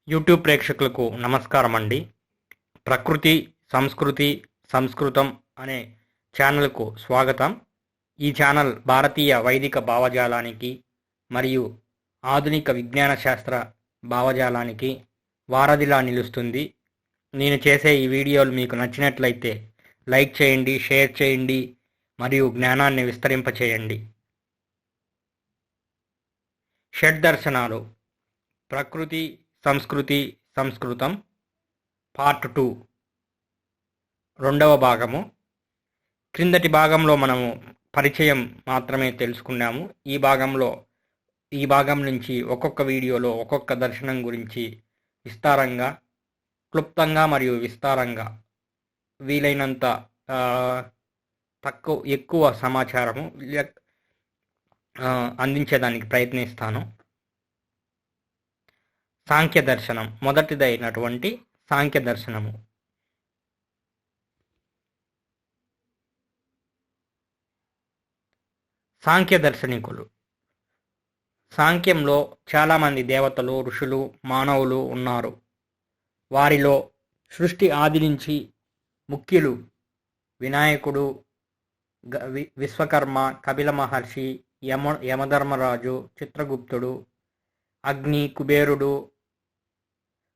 YouTube ప్రేక్షకులకు నమస్కారం అండి. ప్రకృతి, సంస్కృతి, సంస్కృతం అనే ఛానల్కు స్వాగతం. ఈ ఛానల్ భారతీయ వైదిక భావజాలానికి మరియు ఆధునిక విజ్ఞాన శాస్త్ర భావజాలానికి వారధిలా నిలుస్తుంది. నేను చేసే ఈ వీడియోలు మీకు నచ్చినట్లయితే లైక్ చేయండి, షేర్ చేయండి మరియు జ్ఞానాన్ని విస్తరింపచేయండి. షడ్దర్శనాలు, ప్రకృతి, సంస్కృతి, సంస్కృతం పార్ట్ 2 రెండవ భాగము. క్రిందటి భాగంలో మనము పరిచయం మాత్రమే తెలుసుకున్నాము. ఈ భాగం నుంచి ఒక్కొక్క వీడియోలో ఒక్కొక్క దర్శనం గురించి విస్తారంగా, క్లుప్తంగా మరియు విస్తారంగా వీలైనంత ఎక్కువ సమాచారము అందించేదానికి ప్రయత్నిస్తాను. సాంఖ్య దర్శనం మొదటిదైనటువంటి సాంఖ్య దర్శనము. సాంఖ్య దర్శనికులు. సాంఖ్యంలో చాలామంది దేవతలు, ఋషులు, మానవులు ఉన్నారు. వారిలో సృష్టి ఆది నుంచి ముఖ్యులు వినాయకుడు, విశ్వకర్మ, కపిల మహర్షి, యమధర్మరాజు, చిత్రగుప్తుడు, అగ్ని, కుబేరుడు,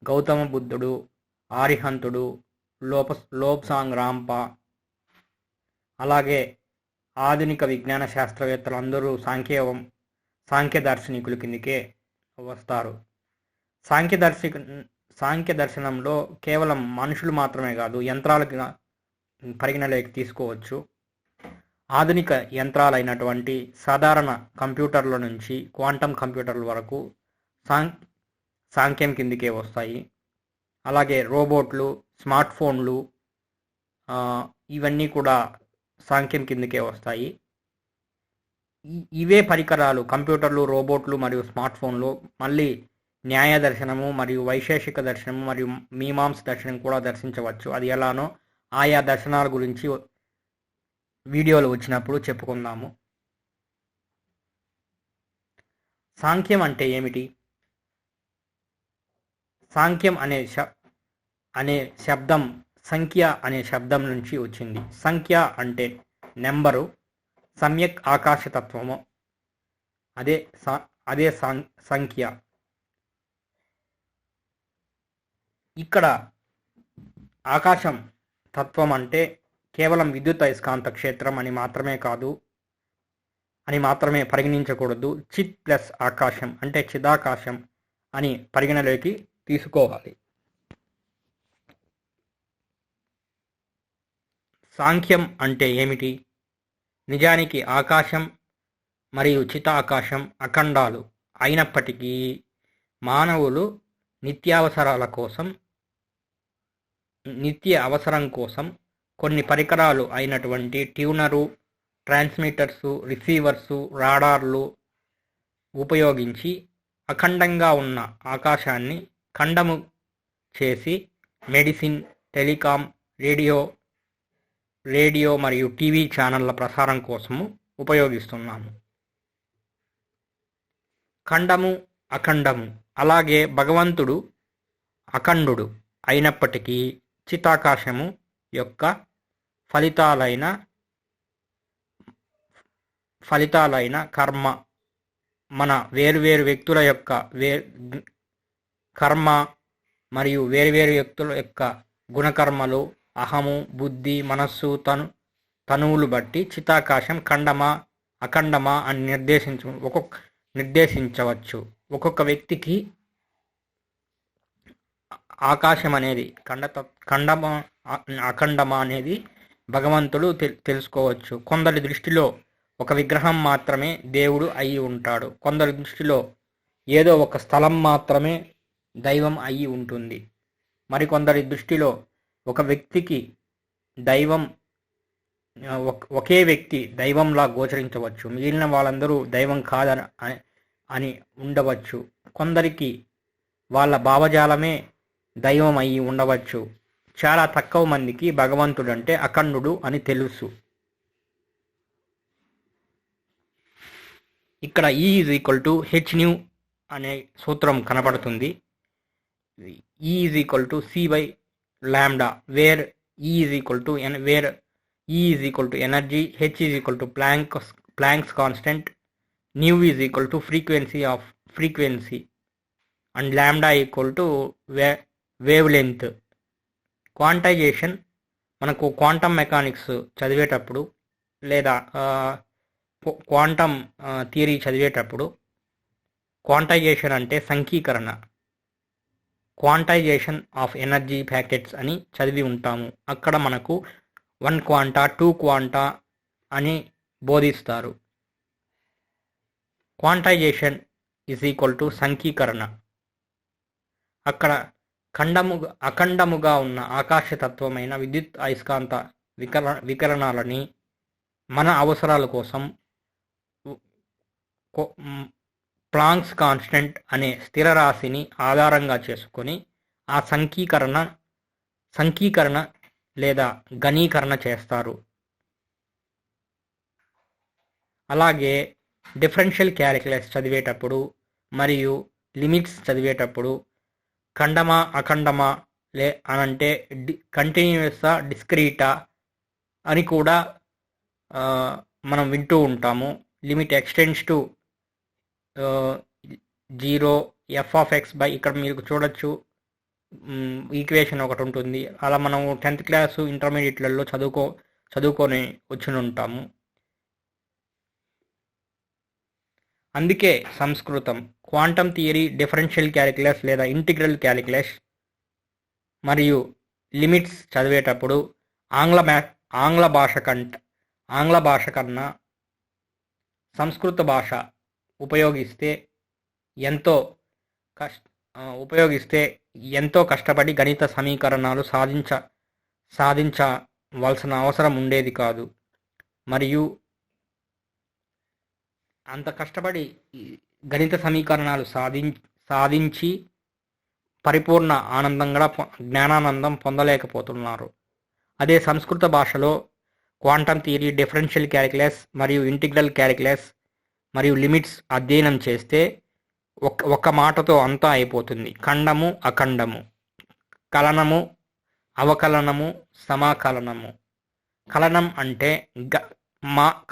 గౌతమ బుద్ధుడు, ఆరిహంతుడు, లోబ్సాంగ్ రాంప, అలాగే ఆధునిక విజ్ఞాన శాస్త్రవేత్తలు అందరూ సాంఖ్య దార్శనికుల కిందకే వస్తారు. సాంఖ్య దర్శనంలో కేవలం మనుషులు మాత్రమే కాదు, యంత్రాలకు పరిగణలోకి తీసుకోవచ్చు. ఆధునిక యంత్రాలైనటువంటి సాధారణ కంప్యూటర్ల నుంచి క్వాంటమ్ కంప్యూటర్ల వరకు సాంఖ్యం కిందికే వస్తాయి. అలాగే రోబోట్లు, స్మార్ట్ ఫోన్లు, ఇవన్నీ కూడా సాంఖ్యం కిందకే వస్తాయి. ఇవే పరికరాలు, కంప్యూటర్లు, రోబోట్లు మరియు స్మార్ట్ ఫోన్లు మళ్ళీ న్యాయ దర్శనము మరియు వైశేషిక దర్శనము మరియు మీమాంస దర్శనం కూడా దర్శించవచ్చు. అది ఎలానో ఆయా దర్శనాల గురించి వీడియోలు వచ్చినప్పుడు చెప్పుకుందాము. సాంఖ్యం అంటే ఏమిటి? సాంఖ్యం అనే శబ్దం సంఖ్య అనే శబ్దం నుంచి వచ్చింది. సంఖ్య అంటే నెంబరు, సమ్యక్ ఆకాశతత్వము, అదే సంఖ్య. ఇక్కడ ఆకాశం తత్వం అంటే కేవలం విద్యుత్ అయస్కాంత క్షేత్రం అని మాత్రమే పరిగణించకూడదు. చిత్ ప్లస్ ఆకాశం అంటే చిదాకాశం అని పరిగణలోకి తీసుకోవాలి. సాంఖ్యం అంటే ఏమిటి? నిజానికి ఆకాశం మరియు చితాకాశం అఖండాలు అయినప్పటికీ మానవులు నిత్య అవసరం కోసం కొన్ని పరికరాలు అయినటువంటి ట్యూనరు, ట్రాన్స్మిటర్సు, రిసీవర్సు, రాడార్లు ఉపయోగించి అఖండంగా ఉన్న ఆకాశాన్ని ఖండము చేసి మెడిసిన్, టెలికాం, రేడియో మరియు టీవీ ఛానళ్ల ప్రసారం కోసము ఉపయోగిస్తున్నాము. ఖండము, అఖండము. అలాగే భగవంతుడు అఖండుడు అయినప్పటికీ చితాకాశము యొక్క ఫలితాలైన కర్మ, మన వేరువేరు వ్యక్తుల యొక్క కర్మ మరియు వేరువేరు వ్యక్తుల యొక్క గుణకర్మలు, అహము, బుద్ధి, మనస్సు, తనువులు బట్టి చితాకాశం ఖండమా అఖండమా అని నిర్దేశించవచ్చు. ఒక్కొక్క వ్యక్తికి ఆకాశం అనేది ఖండమా అఖండమా అనేది భగవంతుడు తెలుసుకోవచ్చు. కొందరి దృష్టిలో ఒక విగ్రహం మాత్రమే దేవుడు అయి ఉంటాడు. కొందరి దృష్టిలో ఏదో ఒక స్థలం మాత్రమే దైవం అయి ఉంటుంది. మరికొందరి దృష్టిలో ఒక వ్యక్తికి ఒకే వ్యక్తి దైవంలా గోచరించవచ్చు, మిగిలిన వాళ్ళందరూ దైవం కాదని అని ఉండవచ్చు. కొందరికి వాళ్ళ భావజాలమే దైవం అయి ఉండవచ్చు. చాలా తక్కువ మందికి భగవంతుడంటే అఖండుడు అని తెలుసు. ఇక్కడ E = hν అనే సూత్రం కనపడుతుంది. E is equal to C by lambda, where E is equal to energy, H is equal to Planck's constant, nu is equal to frequency, and lambda equal to wavelength. Quantization మనకు quantum mechanics చదివేటప్పుడు లేదా quantum theory చదివేటప్పుడు quantization అంటే సంకీకరణ, quantization of energy packets అని చదివి ఉంటాము. అక్కడ మనకు 1 క్వాంటా 2 క్వాంటా అని బోధిస్తారు. క్వాంటైజేషన్ ఈజ్ ఈక్వల్ టు సంకీకరణ. అక్కడ అఖండముగా ఉన్న ఆకాశతత్వమైన విద్యుత్ అయస్కాంత వికరణాలని మన అవసరాల కోసం ప్లాంక్స్ కాన్స్టెంట్ అనే స్థిర రాశిని ఆధారంగా చేసుకొని ఆ సంకీకరణ లేదా ఘనీకరణ చేస్తారు. అలాగే డిఫరెన్షియల్ క్యాలిక్యులస్ చదివేటప్పుడు మరియు లిమిట్స్ చదివేటప్పుడు ఖండమా అఖండమా అనంటే కంటిన్యూసా డిస్క్రీటా అని కూడా మనం వింటూ ఉంటాము. Limit x tends to 0 f(x) by ఇక్కడ మీరు చూడొచ్చు ఈక్వేషన్ ఒకటి ఉంటుంది. అలా మనం 10th క్లాసు ఇంటర్మీడియట్లలో చదువుకొని వచ్చి ఉంటాము. అందుకే సంస్కృతం క్వాంటమ్ థియరీ, డిఫరెన్షియల్ క్యాలిక్యులస్ లేదా ఇంటిగ్రల్ క్యాలిక్యులస్ మరియు లిమిట్స్ చదివేటప్పుడు ఆంగ్ల భాష కన్నా సంస్కృత భాష ఉపయోగిస్తే ఎంతో కష్టపడి గణిత సమీకరణాలు సాధించవలసిన అవసరం ఉండేది కాదు. మరియు అంత కష్టపడి గణిత సమీకరణాలు సాధించి పరిపూర్ణ ఆనందంగా జ్ఞానానందం పొందలేకపోతున్నారు. అదే సంస్కృత భాషలో క్వాంటమ్ థియరీ, డిఫరెన్షియల్ క్యాలిక్యులస్ మరియు ఇంటిగ్రల్ క్యాలిక్యులస్ మరియు లిమిట్స్ అధ్యయనం చేస్తే ఒక్క మాటతో అంతా అయిపోతుంది. ఖండము అఖండము, కలనము అవకలనము సమాకలనము. కలనం అంటే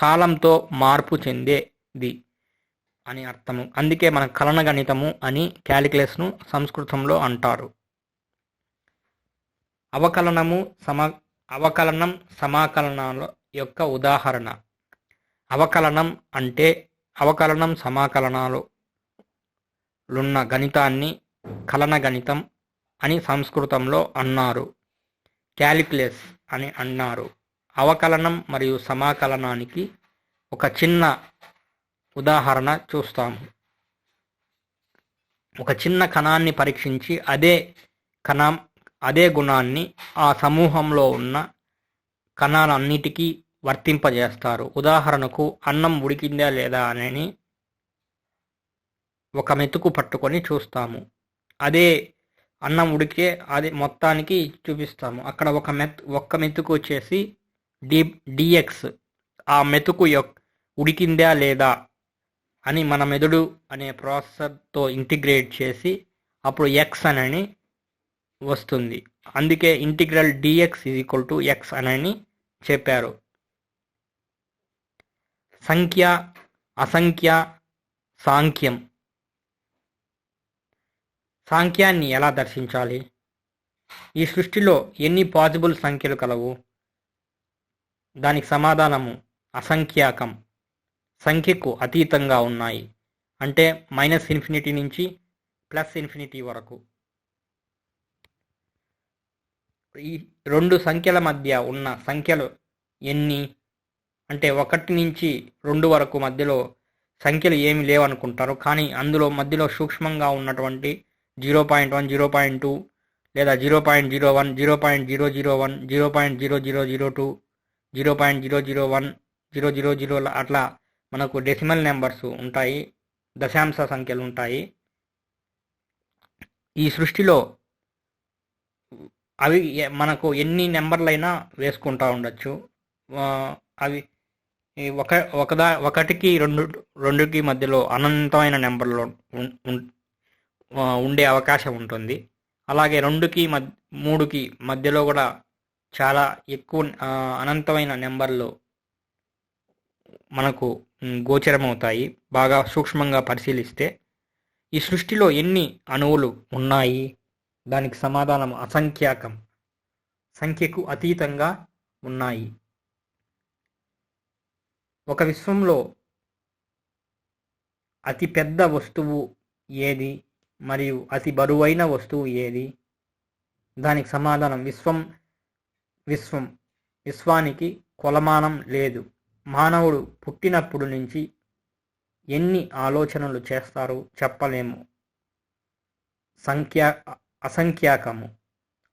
కాలంతో మార్పు చెందేది అని అర్థము. అందుకే మన కలన గణితము అని క్యాలిక్యులస్ను సంస్కృతంలో అంటారు. అవకలనం సమాకలనాల యొక్క ఉదాహరణ. అవకలనం సమాకలనాలున్న గణితాన్ని కలన గణితం అని సంస్కృతంలో అన్నారు, క్యాలిక్యులస్ అని అన్నారు. అవకలనం మరియు సమాకలనానికి ఒక చిన్న ఉదాహరణ చూస్తాము. ఒక చిన్న కణాన్ని పరీక్షించి అదే గుణాన్ని ఆ సమూహంలో ఉన్న కణాలన్నిటికీ వర్తింపజేస్తారు. ఉదాహరణకు అన్నం ఉడికిందా లేదా అని ఒక మెతుకు పట్టుకొని చూస్తాము. అదే అన్నం ఉడికే అది మొత్తానికి చూపిస్తాము. అక్కడ ఒక్క మెతుకు వచ్చేసి dx, ఆ మెతుకు ఉడికిందా లేదా అని మన మెదడు అనే ప్రాసెసర్తో ఇంటిగ్రేట్ చేసి అప్పుడు x అని వస్తుంది. అందుకే ఇంటిగ్రల్ dx = x అని చెప్పారు. సంఖ్య, అసంఖ్య, సాంఖ్యం. సాంఖ్యాన్ని ఎలా దర్శించాలి? ఈ సృష్టిలో ఎన్ని పాసిబుల్ సంఖ్యలు కలవు? దానికి సమాధానము అసంఖ్యాకం. సంఖ్యకు అతీతంగా ఉన్నాయి. అంటే -∞ నుంచి +∞ వరకు. ఈ రెండు సంఖ్యల మధ్య ఉన్న సంఖ్యలు ఎన్ని అంటే 1 నుంచి 2 వరకు మధ్యలో సంఖ్యలు ఏమి లేవనుకుంటారు. కానీ అందులో మధ్యలో సూక్ష్మంగా ఉన్నటువంటి 0.1, 0.2 లేదా 0.01, 0.001, 0.0002, 0.001, 000 అట్లా మనకు డెసిమల్ నెంబర్స్ ఉంటాయి, దశాంశ సంఖ్యలు ఉంటాయి. ఈ సృష్టిలో అవి మనకు ఎన్ని నెంబర్లైనా వేసుకుంటూ ఉండొచ్చు. అవి ఒకటికి రెండుకి మధ్యలో అనంతమైన నెంబర్లో ఉండే అవకాశం ఉంటుంది. అలాగే 2కి 3కి మధ్యలో కూడా చాలా ఎక్కువ అనంతమైన నెంబర్లు మనకు గోచరమవుతాయి బాగా సూక్ష్మంగా పరిశీలిస్తే. ఈ సృష్టిలో ఎన్ని అణువులు ఉన్నాయి? దానికి సమాధానం అసంఖ్యాకం, సంఖ్యకు అతీతంగా ఉన్నాయి. ఒక విశ్వంలో అతి పెద్ద వస్తువు ఏది మరియు అతి బరువైన వస్తువు ఏది? దానికి సమాధానం విశ్వానికి కొలమానం లేదు. మానవుడు పుట్టినప్పుడు నుంచి ఎన్ని ఆలోచనలు చేస్తారు చెప్పలేము. అసంఖ్యాకము.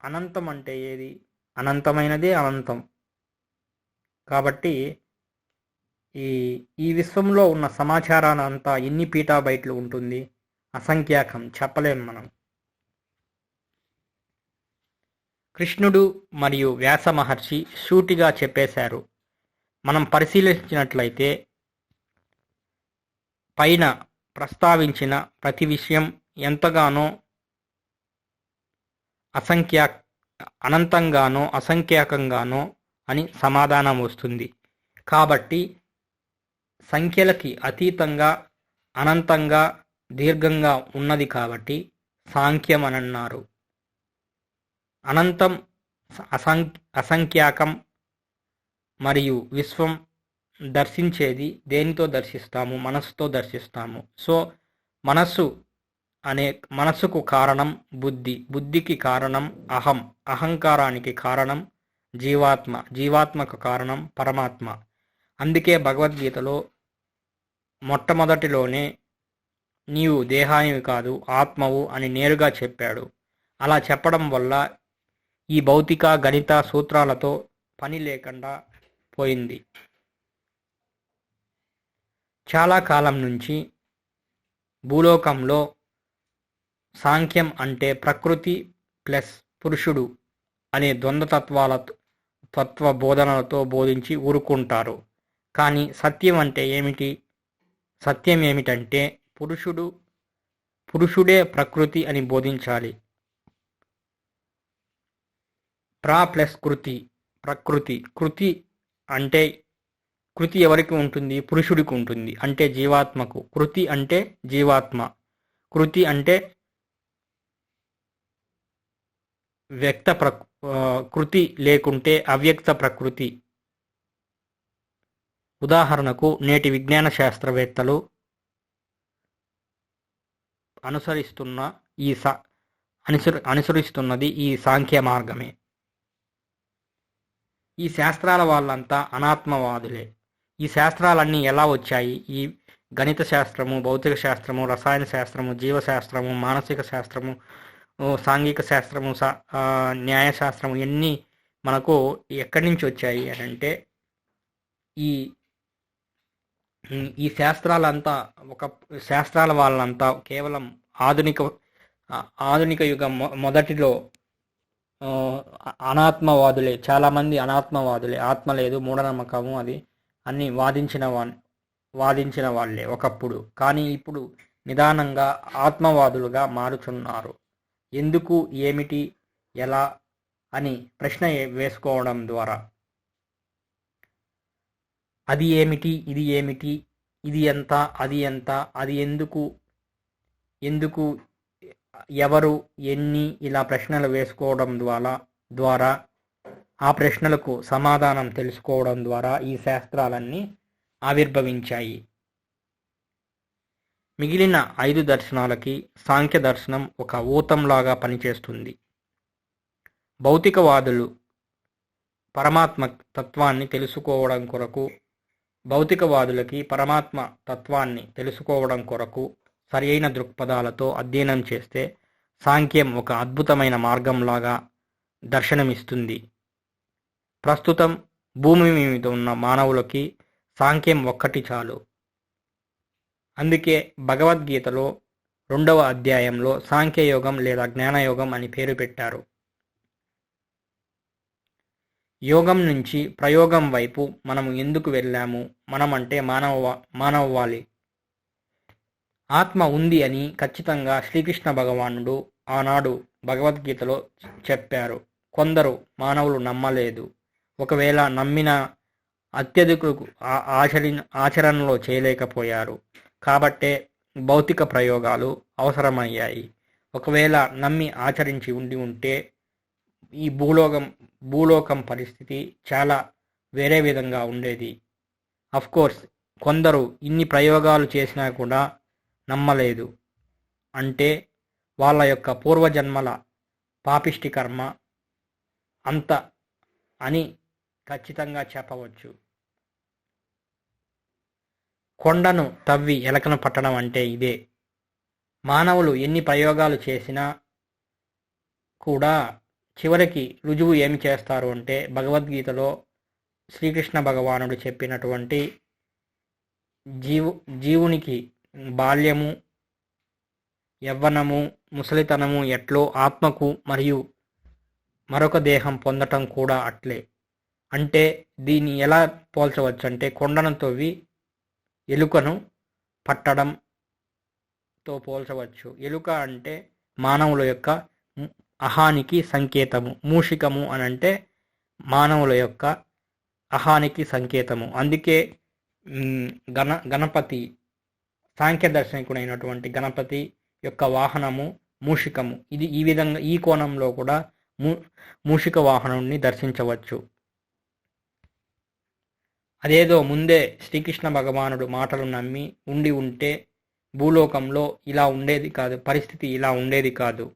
అనంతం అంటే ఏది? అనంతమైనదే అనంతం. కాబట్టి ఈ విశ్వంలో ఉన్న సమాచారాన్ని అంతా ఎన్ని పీటాబైట్లు ఉంటుంది? అసంఖ్యాకం, చెప్పలేం మనం. కృష్ణుడు మరియు వ్యాస మహర్షి సూటిగా చెప్పేశారు. మనం పరిశీలించినట్లయితే పైన ప్రస్తావించిన ప్రతి విషయం ఎంతగానో అనంతంగానో అసంఖ్యాకంగానో అని సమాధానం వస్తుంది. కాబట్టి సంఖ్యలకి అతీతంగా అనంతంగా దీర్ఘంగా ఉన్నది కాబట్టి సాంఖ్యం అని అన్నారు. అనంతం, అసంఖ్యాకం మరియు విశ్వం దర్శించేది దేనితో దర్శిస్తాము? మనస్సుతో దర్శిస్తాము. సో మనస్సుకు కారణం బుద్ధి, బుద్ధికి కారణం అహం, అహంకారానికి కారణం జీవాత్మకు కారణం పరమాత్మ. అందుకే భగవద్గీతలో మొట్టమొదటిలోనే నీవు దేహానివి కాదు ఆత్మవు అని నేరుగా చెప్పాడు. అలా చెప్పడం వల్ల ఈ భౌతిక గణిత సూత్రాలతో పని లేకుండా పోయింది. చాలా కాలం నుంచి భూలోకంలో సాంఖ్యం అంటే ప్రకృతి ప్లస్ పురుషుడు అనే తత్వ బోధనలతో బోధించి ఊరుకుంటారు. కానీ సత్యం అంటే ఏమిటి? సత్యం ఏమిటంటే పురుషుడే ప్రకృతి అని బోధించాలి. ప్లస్ ప్రకృతి. కృతి ఎవరికి ఉంటుంది? పురుషుడికి ఉంటుంది, అంటే జీవాత్మకు. కృతి అంటే జీవాత్మ. కృతి అంటే కృతి లేకుంటే అవ్యక్త ప్రకృతి. ఉదాహరణకు నేటి విజ్ఞాన శాస్త్రవేత్తలు అనుసరిస్తున్నది ఈ సాంఖ్య మార్గమే. ఈ శాస్త్రాల వాళ్ళంతా అనాత్మవాదులే. ఈ శాస్త్రాలన్నీ ఎలా వచ్చాయి? ఈ గణిత శాస్త్రము, భౌతిక శాస్త్రము, రసాయన శాస్త్రము, జీవశాస్త్రము, మానసిక శాస్త్రము, సాంఘిక శాస్త్రము, న్యాయశాస్త్రము ఇవన్నీ మనకు ఎక్కడి నుంచి వచ్చాయి అని అంటే ఈ శాస్త్రాలంతా శాస్త్రాల వాళ్ళంతా కేవలం ఆధునిక యుగం మొదటిలో అనాత్మవాదులే. చాలామంది అనాత్మవాదులే. ఆత్మ లేదు, మూఢనమ్మకము అది అన్ని వాదించిన వాళ్ళే ఒకప్పుడు. కానీ ఇప్పుడు నిదానంగా ఆత్మవాదులుగా మారుచున్నారు. ఎందుకు, ఏమిటి, ఎలా అని ప్రశ్న వేసుకోవడం ద్వారా అది ఏమిటి, ఇది ఏమిటి, ఇది ఎంత, అది ఎంత, అది ఎందుకు, ఎవరు, ఎన్ని, ఇలా ప్రశ్నలు వేసుకోవడం ద్వారా ఆ ప్రశ్నలకు సమాధానం తెలుసుకోవడం ద్వారా ఈ శాస్త్రాలన్నీ ఆవిర్భవించాయి. మిగిలిన 5 దర్శనాలకి సాంఖ్య దర్శనం ఒక ఊతంలాగా పనిచేస్తుంది. భౌతికవాదులు పరమాత్మ తత్వాన్ని తెలుసుకోవడం కొరకు, భౌతికవాదులకి పరమాత్మ తత్వాన్ని తెలుసుకోవడం కొరకు సరియైన దృక్పథాలతో అధ్యయనం చేస్తే సాంఖ్యం ఒక అద్భుతమైన మార్గంలాగా దర్శనమిస్తుంది. ప్రస్తుతం భూమి మీద ఉన్న మానవులకి సాంఖ్యం ఒక్కటి చాలు. అందుకే భగవద్గీతలో 2వ అధ్యాయంలో సాంఖ్యయోగం లేదా జ్ఞానయోగం అని పేరు పెట్టారు. యోగం నుంచి ప్రయోగం వైపు మనము ఎందుకు వెళ్ళాము? మనమంటే మానవవాలి. ఆత్మ ఉంది అని ఖచ్చితంగా శ్రీకృష్ణ భగవానుడు ఆనాడు భగవద్గీతలో చెప్పారు. కొందరు మానవులు నమ్మలేదు. ఒకవేళ నమ్మిన అత్యధికులకు ఆచరణలో చేయలేకపోయారు. కాబట్టే భౌతిక ప్రయోగాలు అవసరమయ్యాయి. ఒకవేళ నమ్మి ఆచరించి ఉంటే ఈ భూలోకం పరిస్థితి చాలా వేరే విధంగా ఉండేది. కోర్స్ కొందరు ఇన్ని ప్రయోగాలు చేసినా కూడా నమ్మలేదు అంటే వాళ్ళ యొక్క పూర్వజన్మల పాపిష్టి కర్మ అంత అని ఖచ్చితంగా చెప్పవచ్చు. కొండను తవ్వి ఎలకను పట్టడం అంటే ఇదే. మానవులు ఎన్ని ప్రయోగాలు చేసినా కూడా చివరికి రుజువు ఏమి చేస్తారు అంటే భగవద్గీతలో శ్రీకృష్ణ భగవానుడు చెప్పినటువంటి జీవునికి బాల్యము, యవ్వనము, ముసలితనము ఎట్లో ఆత్మకు మరియు మరొక దేహం పొందటం కూడా అట్లే. అంటే దీన్ని ఎలా పోల్చవచ్చు అంటే కొండను తవ్వి ఎలుకను పట్టడంతో పోల్చవచ్చు. ఎలుక అంటే మానవుల యొక్క అహానికి సంకేతము, మూషికము అని అంటే మానవుల యొక్క అహానికి సంకేతము. అందుకే గణపతి సాంఖ్య దర్శనికుడైనటువంటి గణపతి యొక్క వాహనము మూషికము. ఇది ఈ విధంగా ఈ కోణంలో కూడా మూషిక వాహనుడిని దర్శించవచ్చు. అదేదో ముందే శ్రీకృష్ణ భగవానుడు మాటలు నమ్మి ఉంటే భూలోకంలో ఇలా ఉండేది కాదు, పరిస్థితి ఇలా ఉండేది కాదు,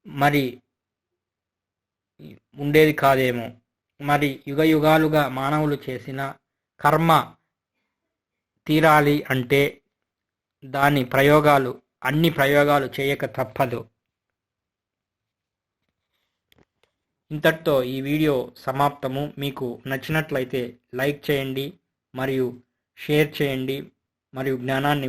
మరి ఉండేది కాదేమో. మరి యుగాలుగా మానవులు చేసిన కర్మ తీరాలి అంటే అన్ని ప్రయోగాలు చేయక తప్పదు. ఇంతటితో ఈ వీడియో సమాప్తము. మీకు నచ్చినట్లయితే లైక్ చేయండి మరియు షేర్ చేయండి మరియు జ్ఞానాన్ని